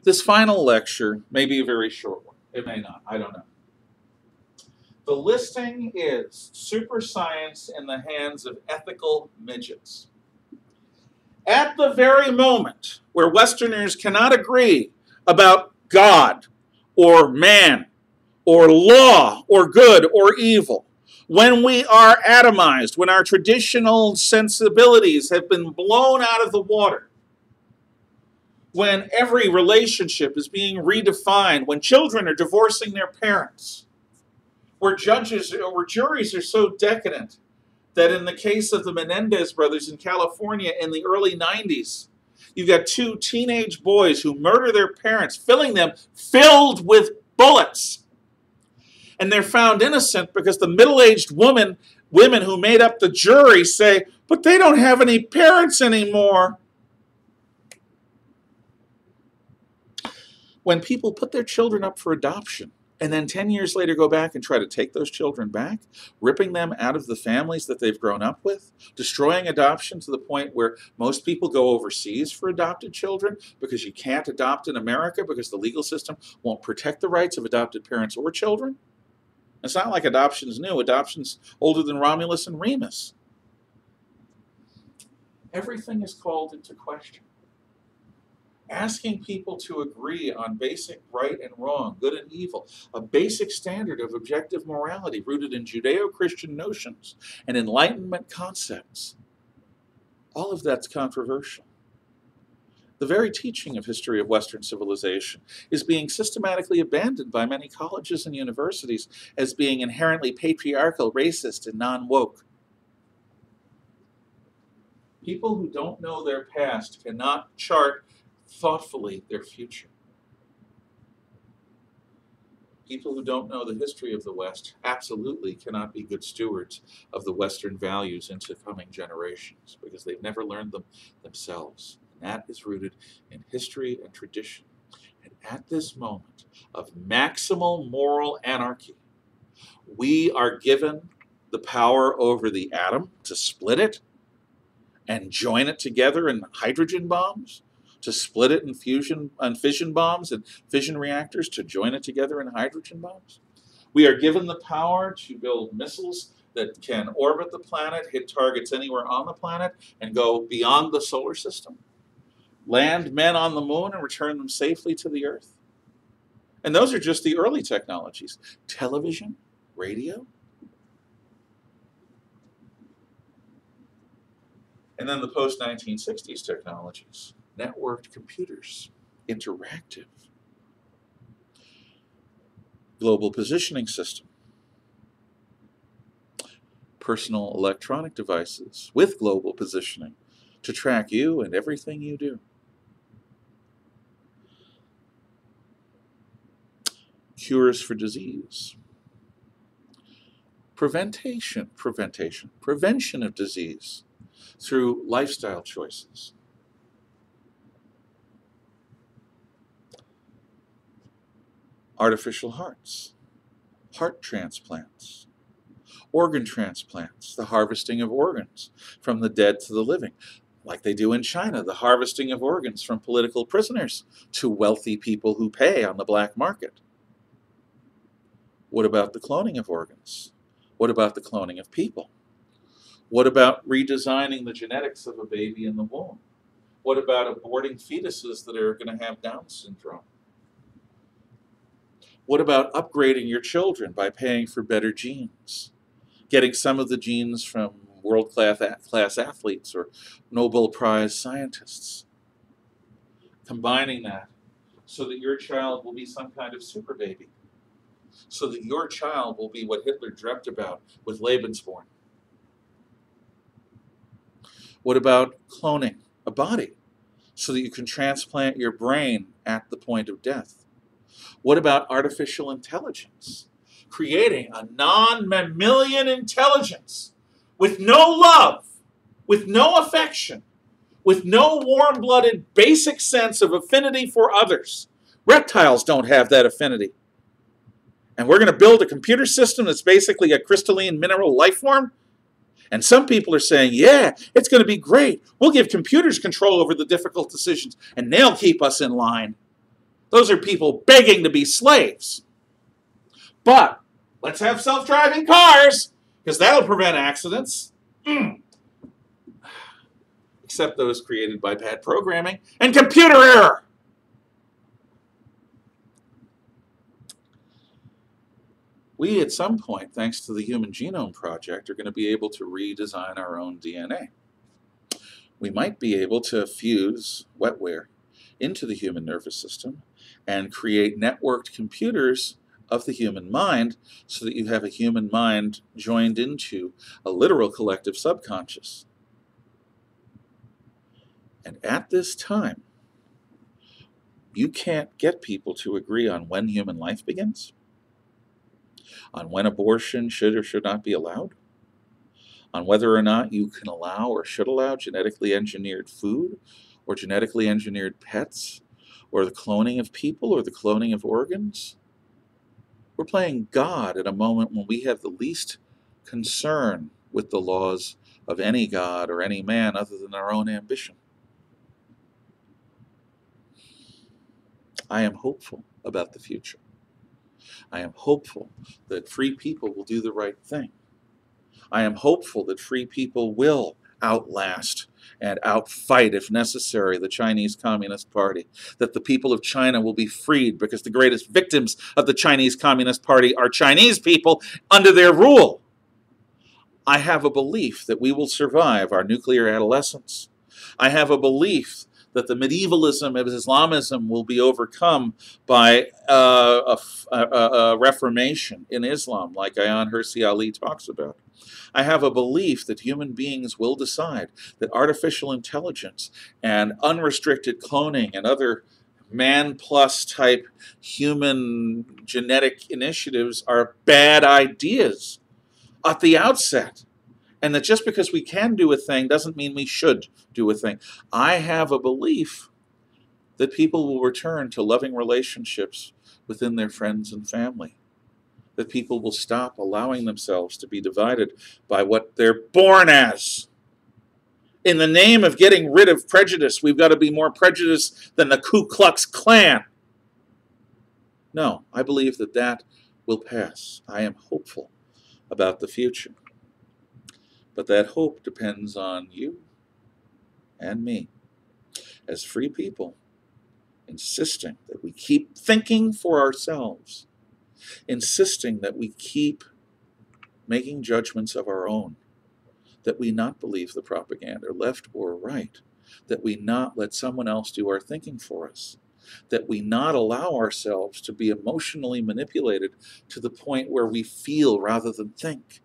This final lecture may be a very short one. It may not. I don't know. The listing is super science in the hands of ethical midgets. At the very moment where Westerners cannot agree about God or man or law or good or evil, when we are atomized, when our traditional sensibilities have been blown out of the water, when every relationship is being redefined, when children are divorcing their parents, where juries are so decadent that in the case of the Menendez brothers in California in the early 90s, you've got two teenage boys who murder their parents, filling them filled with bullets. And they're found innocent because the middle-aged women who made up the jury say, but they don't have any parents anymore. When people put their children up for adoption and then 10 years later go back and try to take those children back, ripping them out of the families that they've grown up with, destroying adoption to the point where most people go overseas for adopted children because you can't adopt in America because the legal system won't protect the rights of adopted parents or children. It's not like adoption's new. Adoption's older than Romulus and Remus. Everything is called into question. Asking people to agree on basic right and wrong, good and evil, a basic standard of objective morality rooted in Judeo-Christian notions and Enlightenment concepts. All of that's controversial. The very teaching of history of Western civilization is being systematically abandoned by many colleges and universities as being inherently patriarchal, racist, and non-woke. People who don't know their past cannot chart thoughtfully their future. People who don't know the history of the West absolutely cannot be good stewards of the Western values into coming generations because they've never learned them themselves. And that is rooted in history and tradition. And at this moment of maximal moral anarchy, we are given the power over the atom to split it and join it together in hydrogen bombs, to split it in fission bombs and fission reactors, to join it together in hydrogen bombs. We are given the power to build missiles that can orbit the planet, hit targets anywhere on the planet, and go beyond the solar system. Land men on the moon and return them safely to the Earth. And those are just the early technologies. Television, radio. And then the post-1960s technologies. Networked computers, interactive, global positioning system, personal electronic devices with global positioning to track you and everything you do. Cures for disease. Prevention of disease through lifestyle choices. Artificial hearts, heart transplants, organ transplants, the harvesting of organs from the dead to the living, like they do in China, the harvesting of organs from political prisoners to wealthy people who pay on the black market. What about the cloning of organs? What about the cloning of people? What about redesigning the genetics of a baby in the womb? What about aborting fetuses that are going to have Down syndrome? What about upgrading your children by paying for better genes? Getting some of the genes from world-class athletes or Nobel Prize scientists. Combining that so that your child will be some kind of super baby. So that your child will be what Hitler dreamt about with Lebensborn. What about cloning a body so that you can transplant your brain at the point of death? What about artificial intelligence? Creating a non-mammalian intelligence with no love, with no affection, with no warm-blooded basic sense of affinity for others. Reptiles don't have that affinity. And we're going to build a computer system that's basically a crystalline mineral life form? And some people are saying, yeah, it's going to be great. We'll give computers control over the difficult decisions, and they'll keep us in line. Those are people begging to be slaves. But let's have self-driving cars, because that'll prevent accidents. Except those created by bad programming and computer error. We, at some point, thanks to the Human Genome Project, are going to be able to redesign our own DNA. We might be able to fuse wetware into the human nervous system and create networked computers of the human mind so that you have a human mind joined into a literal collective subconscious. And at this time, you can't get people to agree on when human life begins, on when abortion should or should not be allowed, on whether or not you can allow or should allow genetically engineered food or genetically engineered pets or the cloning of people or the cloning of organs. We're playing God at a moment when we have the least concern with the laws of any God or any man other than our own ambition. I am hopeful about the future. I am hopeful that free people will do the right thing. I am hopeful that free people will outlast and outfight, if necessary, the Chinese Communist Party, that the people of China will be freed because the greatest victims of the Chinese Communist Party are Chinese people under their rule. I have a belief that we will survive our nuclear adolescence. I have a belief that the medievalism of Islamism will be overcome by a reformation in Islam, like Ayaan Hirsi Ali talks about. I have a belief that human beings will decide that artificial intelligence and unrestricted cloning and other man-plus type human genetic initiatives are bad ideas at the outset. And that just because we can do a thing doesn't mean we should do a thing. I have a belief that people will return to loving relationships within their friends and family. That people will stop allowing themselves to be divided by what they're born as. In the name of getting rid of prejudice, we've got to be more prejudiced than the Ku Klux Klan. No, I believe that that will pass. I am hopeful about the future. But that hope depends on you and me, as free people, insisting that we keep thinking for ourselves, insisting that we keep making judgments of our own, that we not believe the propaganda, left or right, that we not let someone else do our thinking for us, that we not allow ourselves to be emotionally manipulated to the point where we feel rather than think.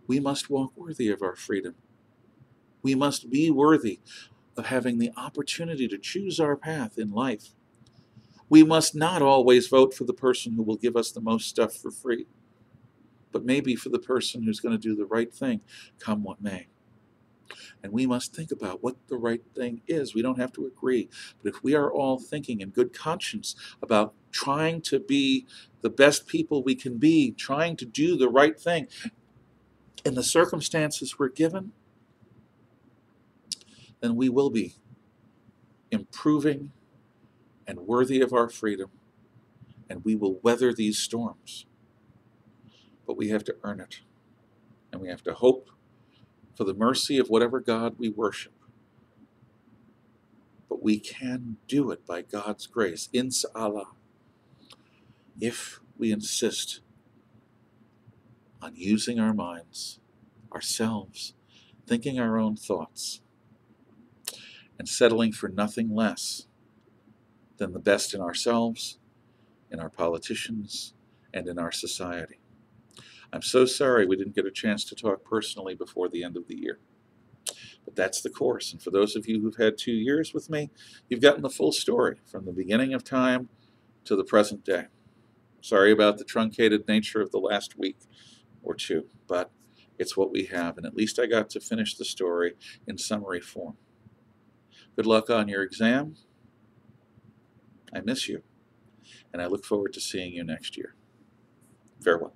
We must walk worthy of our freedom. We must be worthy of having the opportunity to choose our path in life. We must not always vote for the person who will give us the most stuff for free, but maybe for the person who's going to do the right thing, come what may. And we must think about what the right thing is. We don't have to agree, but if we are all thinking in good conscience about trying to be the best people we can be, trying to do the right thing, in the circumstances we're given, then we will be improving and worthy of our freedom, and we will weather these storms. But we have to earn it, and we have to hope for the mercy of whatever God we worship. But we can do it by God's grace, inshallah, if we insist on using our minds, ourselves, thinking our own thoughts, and settling for nothing less than the best in ourselves, in our politicians, and in our society. I'm so sorry we didn't get a chance to talk personally before the end of the year. But that's the course, and for those of you who've had 2 years with me, you've gotten the full story from the beginning of time to the present day. Sorry about the truncated nature of the last week or two, but it's what we have, and at least I got to finish the story in summary form. Good luck on your exam. I miss you, and I look forward to seeing you next year. Farewell.